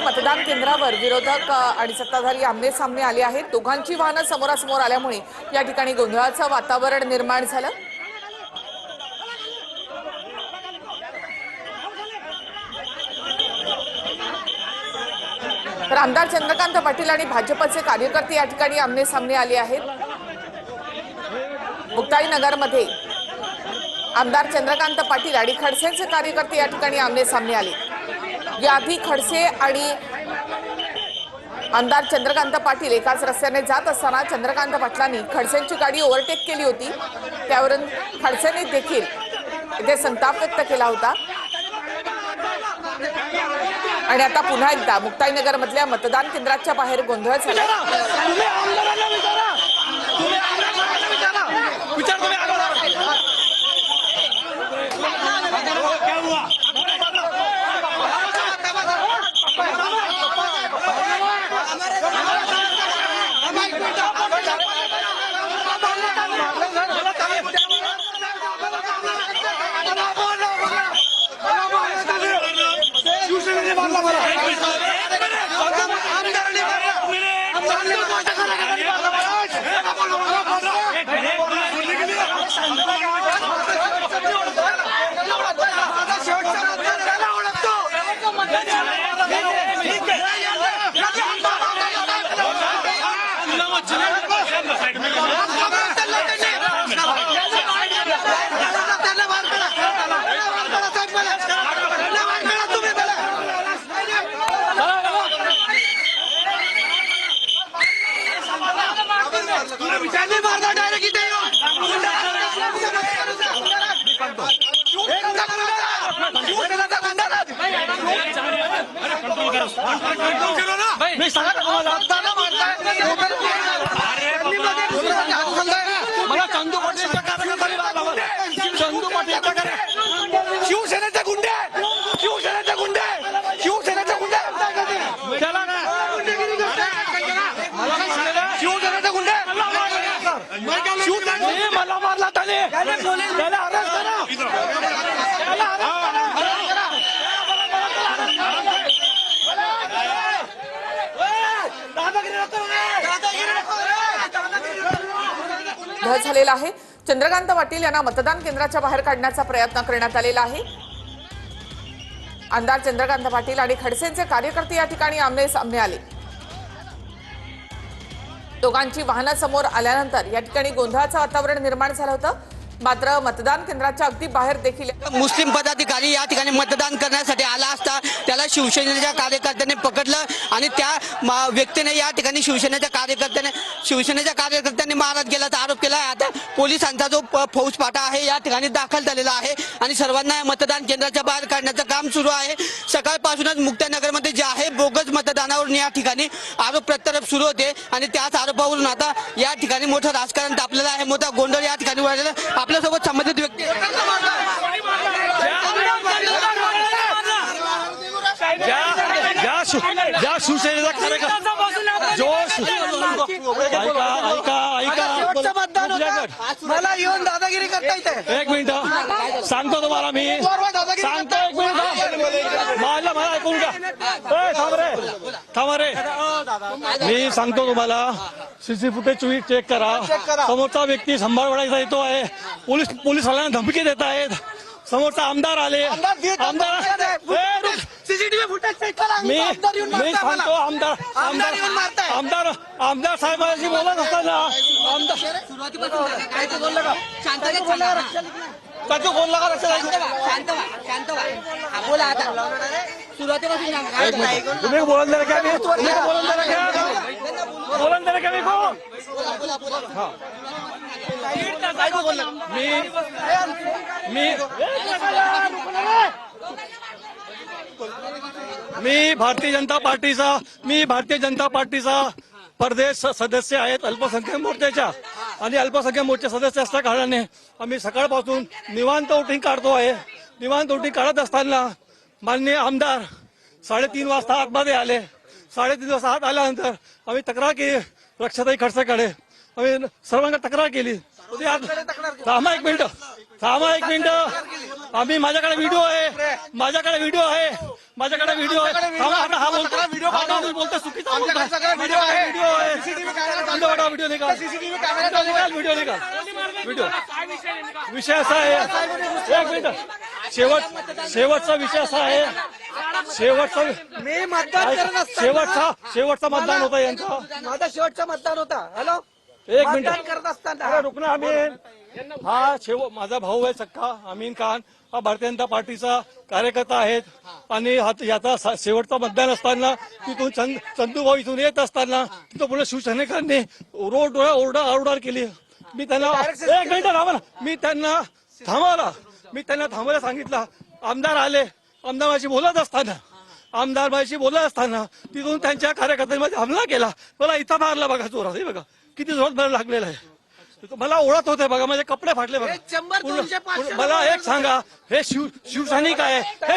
मतदान केंद्रावर विरोधक आणि सत्ताधारी आमने सामने आले आहेत। दोघांची वाहनं समोरासमोर आल्यामुळे या ठिकाणी गोंधळाचं वातावरण निर्माण झालं। तर आमदार चंद्रकांत पाटील आणि भाजपचे कार्यकर्ते या ठिकाणी आमने सामने आले आहेत। मुक्ताईनगरमध्ये आमदार चंद्रकांत पाटील आणि खडसेंचे कार्यकर्ते या ठिकाणी आमने सामने आले। याआधी खडसे आणि आमदार चंद्रकांत पाटील एकाच रस्त्याने जात असताना चंद्रकांत पाटलांनी खडसेंची गाडी ओव्हरटेक केली होती। त्यावरून खडसेंनी देखील इथे संताप व्यक्त केला होता। आणि आता पुन्हा एकदा मुक्ताईनगर मधल्या मतदान केंद्राच्या बाहेर गोंधळ झाला। शिवसेनेचे गुंडे शिवसेनेचे गुंडे शिवसेनेचे गुंडे शिवसेनेचे गुंडे शिवसेने मला मारला त्याने त्याला अरेस्ट करा झालेला आहे। चंद्रकांत पाटील यांना मतदान केंद्राच्या बाहेर काढण्याचा प्रयत्न करण्यात आलेला आहे। आमदार चंद्रकांत पाटील आणि खडसेंचे कार्यकर्ते या ठिकाणी आमने सामने आले। दोघांची वाहनं समोर आल्यानंतर या ठिकाणी गोंधळाचं वातावरण निर्माण झालं होतं। मात्र मतदान केंद्राच्या अगदी बाहेर देखील मुस्लिम पदाधिकारी या ठिकाणी मतदान करण्यासाठी आला असता त्याला शिवसेनेच्या कार्यकर्त्यांनी पकडलं आणि त्या व्यक्तीने या ठिकाणी शिवसेनेच्या कार्यकर्त्यांनी मारहाण केल्याचा आरोप केला आहे। आता पोलिसांचा जो फौजफाटा आहे या ठिकाणी दाखल झालेला आहे आणि सर्वांना मतदान केंद्राच्या बाहेर काढण्याचं काम सुरू आहे। सकाळपासूनच मुक्ताईनगरमध्ये जे आहे बोगस मतदानावरून या ठिकाणी आरोप प्रत्यारोप सुरू होते आणि त्याच आरोपावरून आता या ठिकाणी मोठं राजकारण तापलेलं आहे, मोठा गोंधळ या ठिकाणी वाढलेला। आपल्यासोबत संबंधित व्यक्ती ज्या शिवसेनेचा कार्यकर्ता मला येऊन दादागिरी करता येते। एक मिनिट सांगतो तुम्हाला मी सांगतो, एक मिनिट मला ऐकून घ्या। थांब रे मी सांगतो तुम्हाला। सीसी फुटेज चेक करा। समोरचा व्यक्ती संभाळवाडीचा येतो आहे, पोलिसांना धमकी देत आहेत। समोरचा आमदार आले, सीसीटीव्ही फुटेज चेक करा। मी सांगतो आमदार साहेबांशी बोलत असताना आमदार त्याचं बोलला का तुम्ही बोलून दिलं का? बोलून दिलं का मी भारतीय जनता पार्टीचा प्रदेश सदस्य आहेत अल्पसंख्याक मोर्चाच्या आणि अल्पसंख्याक मोर्चा सदस्य असल्या कारणाने आम्ही सकाळपासून निवांत वोटिंग काढतो आहे। निवांत वोटिंग काढत असताना माननीय आमदार 3:30 वाजता आतमध्ये आले। 3:30 वाजता आत आल्यानंतर आम्ही तक्रार केली रक्षाताई खडसेकडे। आम्ही सर्वांना तक्रार केली। थांबा एक मिनिट आम्ही माझ्याकडे व्हिडिओ आहे थांबा, आता हा बोलतो बोलतो चुकीचा बोलतो व्हिडिओ आहे व्हिडिओ निकाल व्हिडिओ विषय असा आहे एक मिनिट शेवटचा विषय असा आहे मी मतदान करत असताना शेवटचा मतदान होता यांचा माझा शेवटचा मतदान होता. हॅलो, एक मतदान मिनिट करत असताना अरे रुक ना अमीन हा माझा भाऊ आहे सक्का अमीन खान हा भारतीय जनता पार्टीचा कार्यकर्ता आहेत आणि याचा शेवटचा मतदान असताना तिथून चंदूभाऊ इथून येत असताना तिथं पुढे शिवसैनिकांनी ओरडा केली. मी त्यांना एक मिनिट थांबा ना मी त्यांना थांबायला सांगितलं. आमदार आले आमदार माझी बोलत असताना तिथून त्यांच्या कार्यकर्त्यांमध्ये हमला केला. मला इथं मारला बघा जोरात हे बघा किती जोरात मला लागलेला आहे. मला ओळख होते बघा माझे कपडे फाटले बघा. 100, 200, 500 मला एक सांगा हे शिवसैनिक आहे हे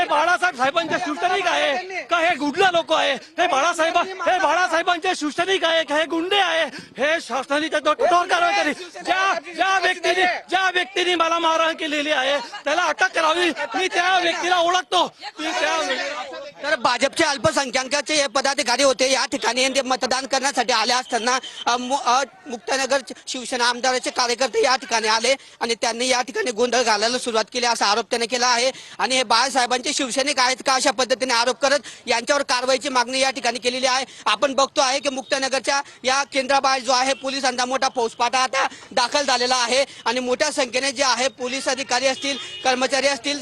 बाळासाहेब साहेबांचे शिवसैनिक आहे का हे गुंडा लोक आहे हे बाळासाहेबांचे शिवसैनिक आहे का हे गुंडे आहे हे शासनाने कठोर कारवाई करी. ज्या व्यक्तीने मला मारहाण केलेली आहे त्याला अटक करावी. मी त्या व्यक्तीला ओळखतो. तर भाजपचे अल्पसंख्याकांचे हे पदाधिकारी होते या ठिकाणी ते मतदान करण्यासाठी आले असताना मुक्तानगर शिवसेना आमदाराचे कार्यकर्ते या ठिकाणी आले आणि त्यांनी या ठिकाणी गोंधळ घालायला सुरुवात केली असा आरोप त्याने केला आहे. आणि हे बाळासाहेबांचे शिवसैनिक आहेत का अशा पद्धतीने आरोप करत यांच्यावर कारवाईची मागणी या ठिकाणी केलेली आहे. आपण बघतो आहे की मुक्तानगरच्या या केंद्राबाहेर जो आहे पोलिसांचा मोठा फौजफाटा आता दाखल झालेला आहे आणि मोठ्या संख्येने जे आहे पोलीस अधिकारी असतील कर्मचारी असतील